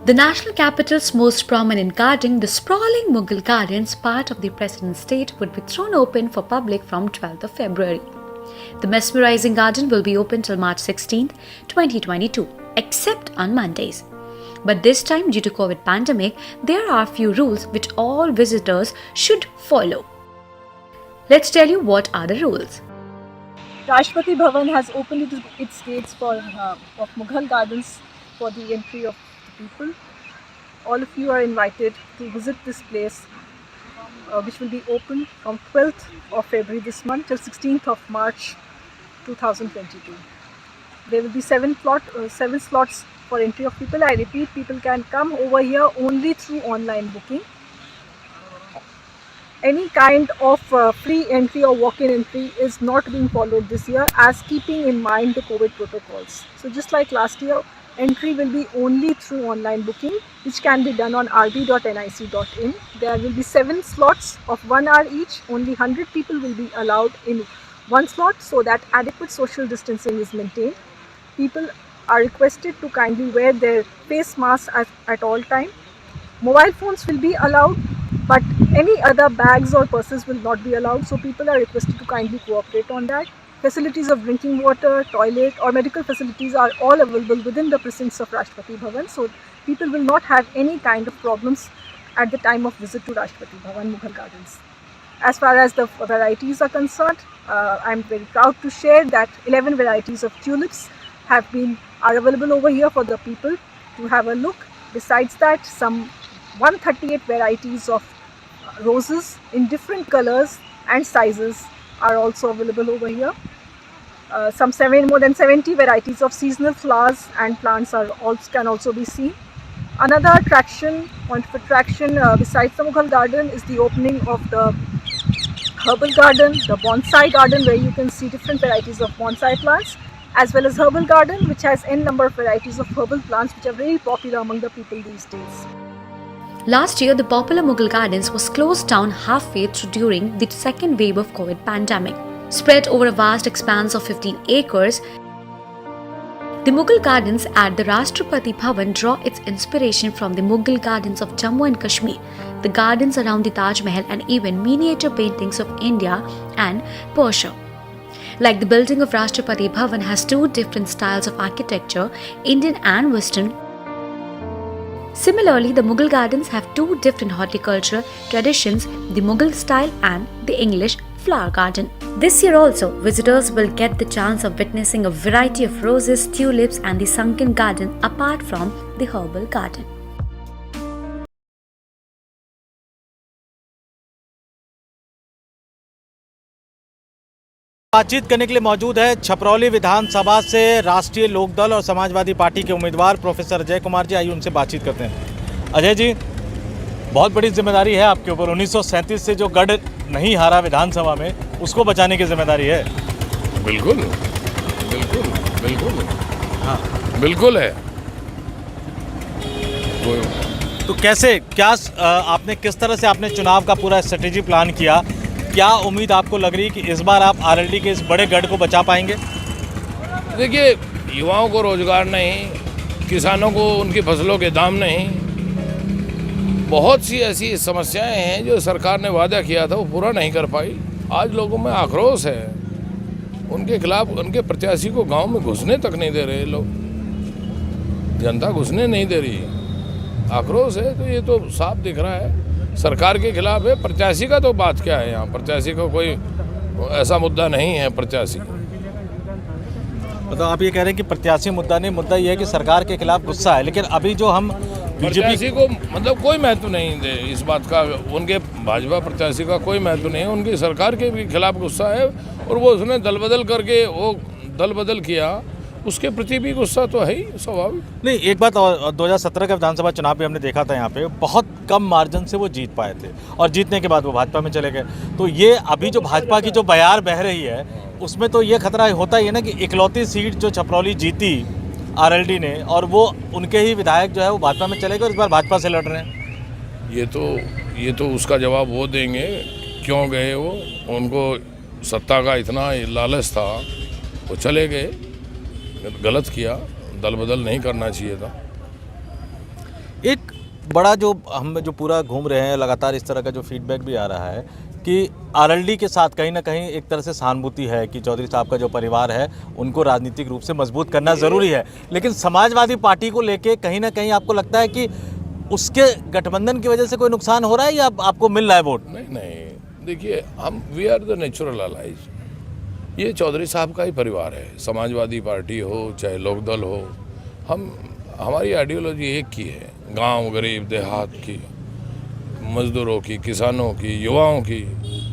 The national capital's most prominent garden, the sprawling Mughal Gardens, part of the President's State, would be thrown open for public from 12th of February. The mesmerizing garden will be open till March 16, 2022, except on Mondays. But this time, due to COVID pandemic, there are few rules which all visitors should follow. Let's tell you what are the rules. Rashtrapati Bhavan has opened its gates of Mughal Gardens for the entry of the people. All of you are invited to visit this place, which will be open from 12th of February this month till 16th of March 2022. There will be seven slots for entry of people. I repeat, people can come over here only through online booking. Any kind of free entry or walk-in entry is not being followed this year, as keeping in mind the COVID protocols. So just like last year, entry will be only through online booking, which can be done on rb.nic.in. There will be 7 slots of 1 hour each. Only 100 people will be allowed in one slot, so that adequate social distancing is maintained. People are requested to kindly wear their face masks at all time. Mobile phones will be allowed, but any other bags or purses will not be allowed, so people are requested to kindly cooperate on that. Facilities of drinking water, toilet or medical facilities are all available within the precincts of Rashtrapati Bhavan, so people will not have any kind of problems at the time of visit to Rashtrapati Bhavan, Mughal Gardens. As far as the varieties are concerned, I am very proud to share that 11 varieties of tulips are available over here for the people to have a look. Besides that, some 138 varieties of roses in different colors and sizes are also available over here. More than 70 varieties of seasonal flowers and plants can also be seen. Another point of attraction besides the Mughal garden is the opening of the herbal garden, the bonsai garden, where you can see different varieties of bonsai plants, as well as herbal garden, which has n number of varieties of herbal plants which are very popular among the people these days. Last year, the popular Mughal Gardens was closed down halfway through during the second wave of COVID pandemic. Spread over a vast expanse of 15 acres, the Mughal Gardens at the Rashtrapati Bhavan draw its inspiration from the Mughal Gardens of Jammu and Kashmir, the gardens around the Taj Mahal, and even miniature paintings of India and Persia. Like the building of Rashtrapati Bhavan has 2 different styles of architecture, Indian and Western. Similarly, the Mughal Gardens have 2 different horticultural traditions, the Mughal style and the English flower garden. This year also, visitors will get the chance of witnessing a variety of roses, tulips and the sunken garden apart from the herbal garden. बातचीत करने के लिए मौजूद है छपरौली विधानसभा से राष्ट्रीय लोकदल और Samajwadi party के उम्मीदवार प्रोफेसर अजय कुमार जी। आइए उनसे बातचीत करते हैं। अजय जी, बहुत बड़ी जिम्मेदारी है आपके ऊपर। 1937 से जो गढ़ नहीं हारा विधानसभा में, उसको बचाने की जिम्मेदारी है। बिल्कुल बिल्कुल बिल्कुल हाँ बिल्कुल है। तो क्या आपने किस तरह से आपने चुनाव का पूरा स्ट्रेटेजी प्लान किया? क्या उम्मीद आपको लग रही है कि इस बार आप आरएलडी के इस बड़े गढ़ को बचा पाएंगे? देखिए, युवाओं को रोजगार नहीं, किसानों को उनकी फसलों के दाम नहीं, बहुत सी ऐसी समस्याएं हैं जो सरकार ने वादा किया था वो पूरा नहीं कर पाई। आज लोगों में आक्रोश है, उनके खिलाफ उनके प्रत्याशी को गांव में घुसने तक नहीं दे रहे लोग, जनता घुसने नहीं दे रही, आक्रोश है। तो ये तो साफ दिख रहा है सरकार के खिलाफ है। प्रत्याशी का तो बात क्या है, यहाँ प्रत्याशी का कोई ऐसा मुद्दा नहीं है। प्रत्याशी तो आप ये कह रहे हैं कि प्रत्याशी मुद्दा नहीं, मुद्दा ये है कि सरकार के खिलाफ गुस्सा है। लेकिन अभी जो हम प्रत्याशी को मतलब कोई महत्व नहीं दे इस बात का, उनके भाजपा प्रत्याशी का कोई महत्व नहीं है, उनकी सरकार के भी खिलाफ गुस्सा है। और वो उसने दल बदल किया, उसके प्रति भी गुस्सा तो है ही स्वाभाविक। नहीं, एक बात और, 2017 का विधानसभा चुनाव भी हमने देखा था, यहाँ पे बहुत कम मार्जिन से वो जीत पाए थे और जीतने के बाद वो भाजपा में चले गए। तो ये अभी जो भाजपा की जो बयार बह रही है, उसमें तो ये खतरा होता ही है ना कि इकलौती सीट जो छपरौली जीती आरएलडी ने, और वो उनके ही विधायक जो है वो भाजपा में चले गए और इस बार भाजपा से लड़ रहे हैं। ये तो उसका जवाब वो देंगे क्यों गए वो, उनको सत्ता का इतना लालच था, वो चले गए। गलत किया, दल बदल नहीं करना चाहिए था। एक बड़ा जो पूरा घूम रहे हैं, लगातार इस तरह का जो फीडबैक भी आ रहा है कि आरएलडी के साथ कहीं ना कहीं एक तरह से सहानुभूति है कि चौधरी साहब का जो परिवार है उनको राजनीतिक रूप से मजबूत करना ज़रूरी है, लेकिन समाजवादी पार्टी को लेके कहीं ना कहीं आपको लगता है कि उसके गठबंधन की वजह से कोई नुकसान हो रहा है या आपको मिल रहा है वोट? नहीं, देखिए, हम we are the natural allies. ये चौधरी साहब का ही परिवार है, समाजवादी पार्टी हो चाहे लोकदल हो, हमारी आइडियोलॉजी एक की है, गांव गरीब देहात की, मजदूरों की, किसानों की, युवाओं की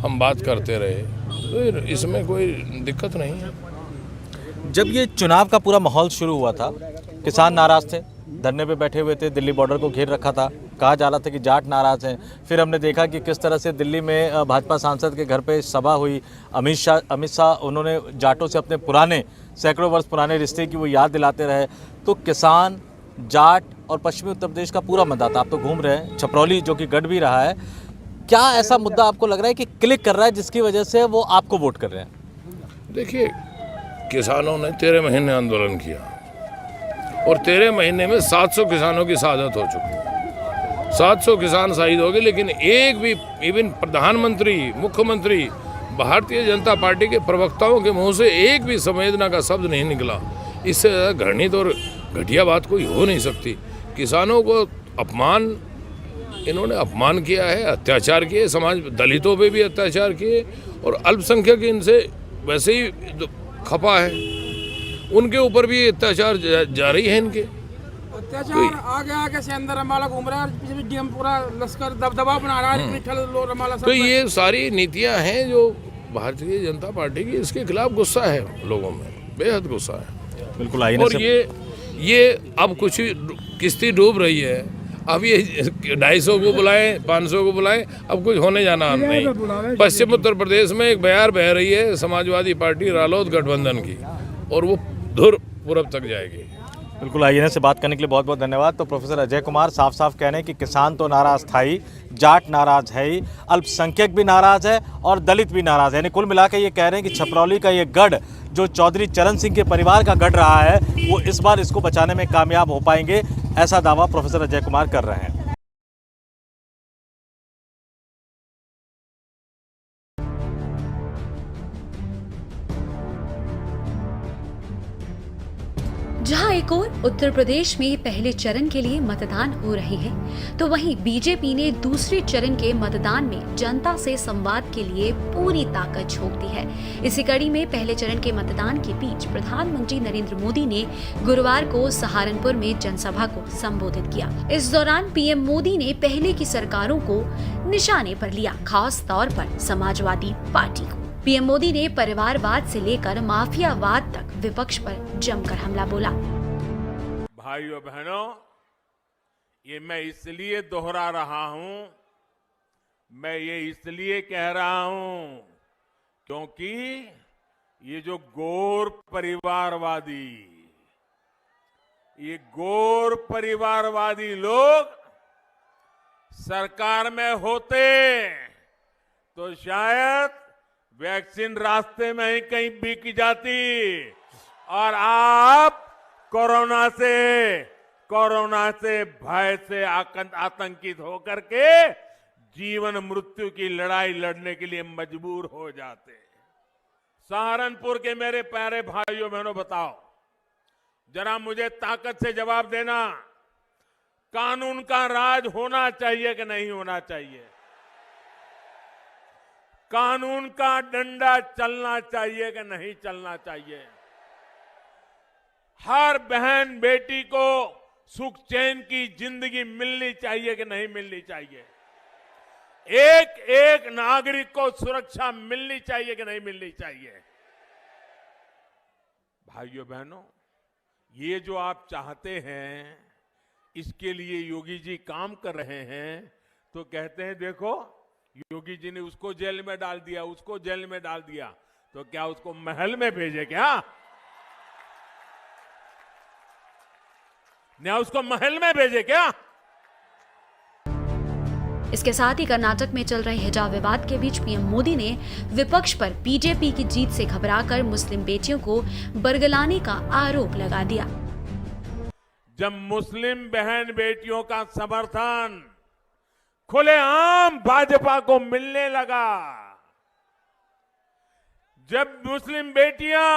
हम बात करते रहे, तो इसमें कोई दिक्कत नहीं है। जब ये चुनाव का पूरा माहौल शुरू हुआ था, किसान नाराज थे, धरने पे बैठे हुए थे, दिल्ली बॉर्डर को घेर रखा था, कहा जा रहा था कि जाट नाराज हैं। फिर हमने देखा कि किस तरह से दिल्ली में भाजपा सांसद के घर पे सभा हुई, अमित शाह उन्होंने जाटों से अपने पुराने सैकड़ों वर्ष पुराने रिश्ते की वो याद दिलाते रहे। तो किसान, जाट और पश्चिमी उत्तर प्रदेश का पूरा मतदाता, आप तो घूम रहे हैं, छपरौली जो कि गढ़ भी रहा है, क्या ऐसा मुद्दा आपको लग रहा है कि क्लिक कर रहा है जिसकी वजह से वो आपको वोट कर रहे हैं? देखिए, किसानों ने 13 महीने आंदोलन किया और 13 महीने में 700 किसानों की शहादत हो चुकी, 700 किसान शहीद हो गए, लेकिन एक भी इवन प्रधानमंत्री, मुख्यमंत्री, भारतीय जनता पार्टी के प्रवक्ताओं के मुंह से एक भी संवेदना का शब्द नहीं निकला। इससे ज़्यादा घृणित और घटिया बात कोई हो नहीं सकती। किसानों को इन्होंने अपमान किया है, अत्याचार किए, समाज दलितों पे भी अत्याचार किए और अल्पसंख्यक इनसे वैसे ही खपा है, उनके ऊपर भी अत्याचार जारी है। इनके अत्याचार आगे से अंदर रमाला घूम रहा है, डीएम पूरा लश्कर दबदबा बना रहा है, रमाला। तो ये सारी नीतियां हैं जो भारतीय जनता पार्टी की, इसके खिलाफ गुस्सा है लोगों में, बेहद गुस्सा है। बिल्कुल। और ये अब कुछ किश्ती डूब रही है, अब ये 250 को बुलाएं, 500 को बुलाएं, अब कुछ होने जाना नहीं। पश्चिम उत्तर प्रदेश में एक बयार बह रही है समाजवादी पार्टी रालोद गठबंधन की, और वो धुर पूरब तक जाएगी। बिल्कुल। आईएनए से बात करने के लिए बहुत बहुत धन्यवाद। तो प्रोफेसर अजय कुमार साफ साफ कह रहे हैं कि किसान तो नाराज था ही, जाट नाराज है ही, अल्पसंख्यक भी नाराज है और दलित भी नाराज है। यानी कुल मिला के ये कह रहे हैं कि छपरौली का ये गढ़ जो चौधरी चरण सिंह के परिवार का गढ़ रहा है, वो इस बार इसको बचाने में कामयाब हो पाएंगे, ऐसा दावा प्रोफेसर अजय कुमार कर रहे हैं। जहां एक और उत्तर प्रदेश में पहले चरण के लिए मतदान हो रहे हैं, तो वहीं बीजेपी ने दूसरे चरण के मतदान में जनता से संवाद के लिए पूरी ताकत झोंक दी है। इसी कड़ी में पहले चरण के मतदान के बीच प्रधानमंत्री नरेंद्र मोदी ने गुरुवार को सहारनपुर में जनसभा को संबोधित किया। इस दौरान पीएम मोदी ने पहले की सरकारों को निशाने पर लिया, खास तौर पर समाजवादी पार्टी को। पीएम मोदी ने परिवारवाद से लेकर माफियावाद तक विपक्ष पर जमकर हमला बोला। भाइयों बहनों, ये मैं इसलिए दोहरा रहा हूं, मैं ये इसलिए कह रहा हूं क्योंकि ये जो गोर परिवारवादी लोग सरकार में होते तो शायद वैक्सीन रास्ते में ही कहीं बिक जाती और आप कोरोना से भय से आतंकित होकर के जीवन मृत्यु की लड़ाई लड़ने के लिए मजबूर हो जाते। सहारनपुर के मेरे प्यारे भाइयों बहनों, बताओ जरा, मुझे ताकत से जवाब देना, कानून का राज होना चाहिए कि नहीं होना चाहिए? कानून का डंडा चलना चाहिए कि नहीं चलना चाहिए? हर बहन बेटी को सुख चैन की जिंदगी मिलनी चाहिए कि नहीं मिलनी चाहिए? एक एक नागरिक को सुरक्षा मिलनी चाहिए कि नहीं मिलनी चाहिए? भाइयों बहनों, ये जो आप चाहते हैं, इसके लिए योगी जी काम कर रहे हैं। तो कहते हैं देखो, योगी जी ने उसको जेल में डाल दिया, उसको जेल में डाल दिया, तो क्या उसको महल में भेजे? क्या क्या उसको महल में भेजे क्या? इसके साथ ही कर्नाटक में चल रहे हिजाब विवाद के बीच पीएम मोदी ने विपक्ष पर बीजेपी की जीत से घबराकर मुस्लिम बेटियों को बरगलाने का आरोप लगा दिया। जब मुस्लिम बहन बेटियों का समर्थन खुलेआम भाजपा को मिलने लगा, जब मुस्लिम बेटियां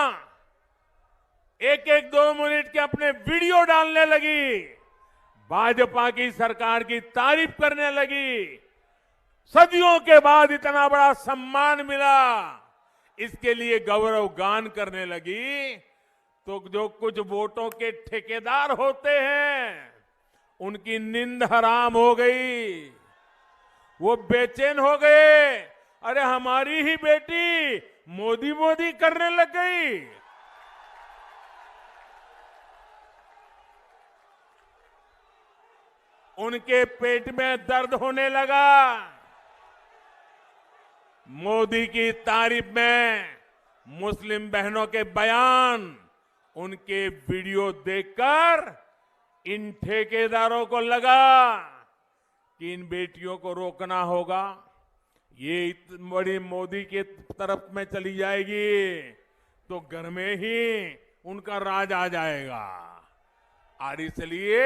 एक एक 2 मिनट के अपने वीडियो डालने लगी, भाजपा की सरकार की तारीफ करने लगी, सदियों के बाद इतना बड़ा सम्मान मिला, इसके लिए गौरव गान करने लगी, तो जो कुछ वोटों के ठेकेदार होते हैं उनकी नींद हराम हो गई, वो बेचैन हो गए। अरे हमारी ही बेटी मोदी मोदी करने लग गई। उनके पेट में दर्द होने लगा। मोदी की तारीफ में मुस्लिम बहनों के बयान, उनके वीडियो देखकर इन ठेकेदारों को लगा कि इन बेटियों को रोकना होगा, ये इतनी बड़ी मोदी के तरफ में चली जाएगी तो घर में ही उनका राज आ जाएगा। और इसलिए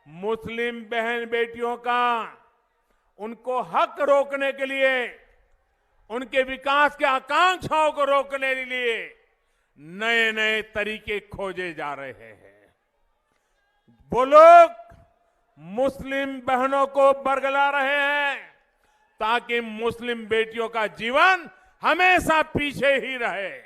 मुस्लिम बहन बेटियों का उनको हक रोकने के लिए, उनके विकास के आकांक्षाओं को रोकने के लिए नए नए तरीके खोजे जा रहे हैं। वो लोग मुस्लिम बहनों को बरगला रहे हैं ताकि मुस्लिम बेटियों का जीवन हमेशा पीछे ही रहे।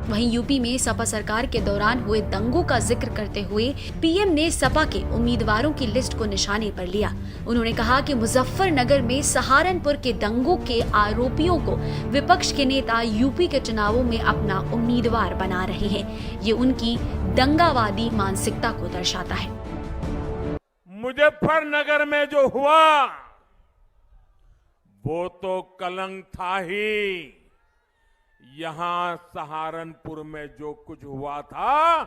वहीं यूपी में सपा सरकार के दौरान हुए दंगों का जिक्र करते हुए पीएम ने सपा के उम्मीदवारों की लिस्ट को निशाने पर लिया। उन्होंने कहा कि मुजफ्फरनगर में सहारनपुर के दंगों के आरोपियों को विपक्ष के नेता यूपी के चुनावों में अपना उम्मीदवार बना रहे हैं। ये उनकी दंगावादी मानसिकता को दर्शाता है। मुजफ्फरनगर में जो हुआ वो तो कलंक था ही, यहां सहारनपुर में जो कुछ हुआ था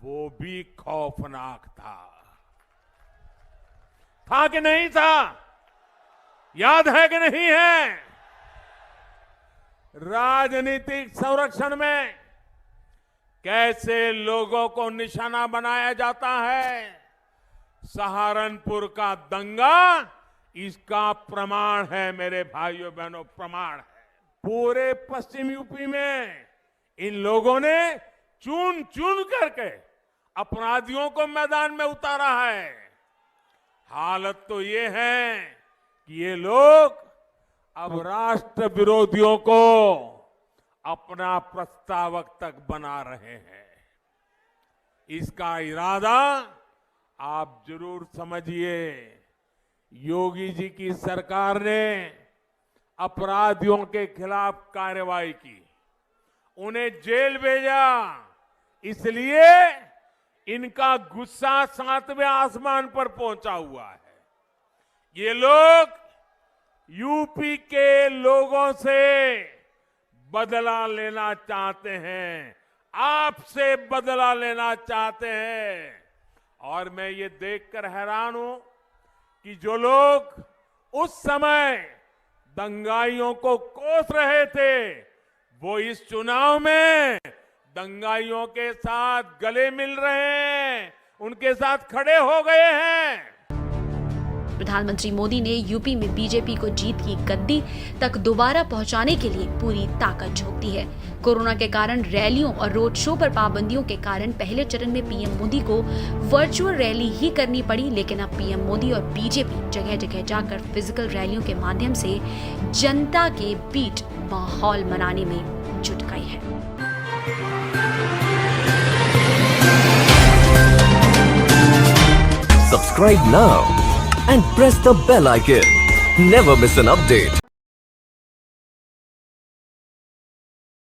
वो भी खौफनाक था कि नहीं था? याद है कि नहीं है? राजनीतिक संरक्षण में कैसे लोगों को निशाना बनाया जाता है, सहारनपुर का दंगा इसका प्रमाण है मेरे भाइयों बहनों, प्रमाण है। पूरे पश्चिम यूपी में इन लोगों ने चुन चुन करके अपराधियों को मैदान में उतारा है। हालत तो ये है कि ये लोग अब राष्ट्र विरोधियों को अपना प्रस्तावक तक बना रहे हैं। इसका इरादा आप जरूर समझिए। योगी जी की सरकार ने अपराधियों के खिलाफ कार्रवाई की, उन्हें जेल भेजा, इसलिए इनका गुस्सा 7वें आसमान पर पहुंचा हुआ है। ये लोग यूपी के लोगों से बदला लेना चाहते हैं, आपसे बदला लेना चाहते हैं। और मैं ये देखकर हैरान हूं कि जो लोग उस समय दंगाइयों को कोस रहे थे, वो इस चुनाव में दंगाइयों के साथ गले मिल रहे हैं, उनके साथ खड़े हो गए हैं। प्रधानमंत्री मोदी ने यूपी में बीजेपी को जीत की गद्दी तक दोबारा पहुंचाने के लिए पूरी ताकत झोंक दी है। कोरोना के कारण रैलियों और रोड शो पर पाबंदियों के कारण पहले चरण में पीएम मोदी को वर्चुअल रैली ही करनी पड़ी, लेकिन अब पीएम मोदी और बीजेपी जगह जगह जाकर फिजिकल रैलियों के माध्यम से जनता के बीच माहौल बनाने में जुट गई है। Subscribe now and press the bell icon. Never miss an update.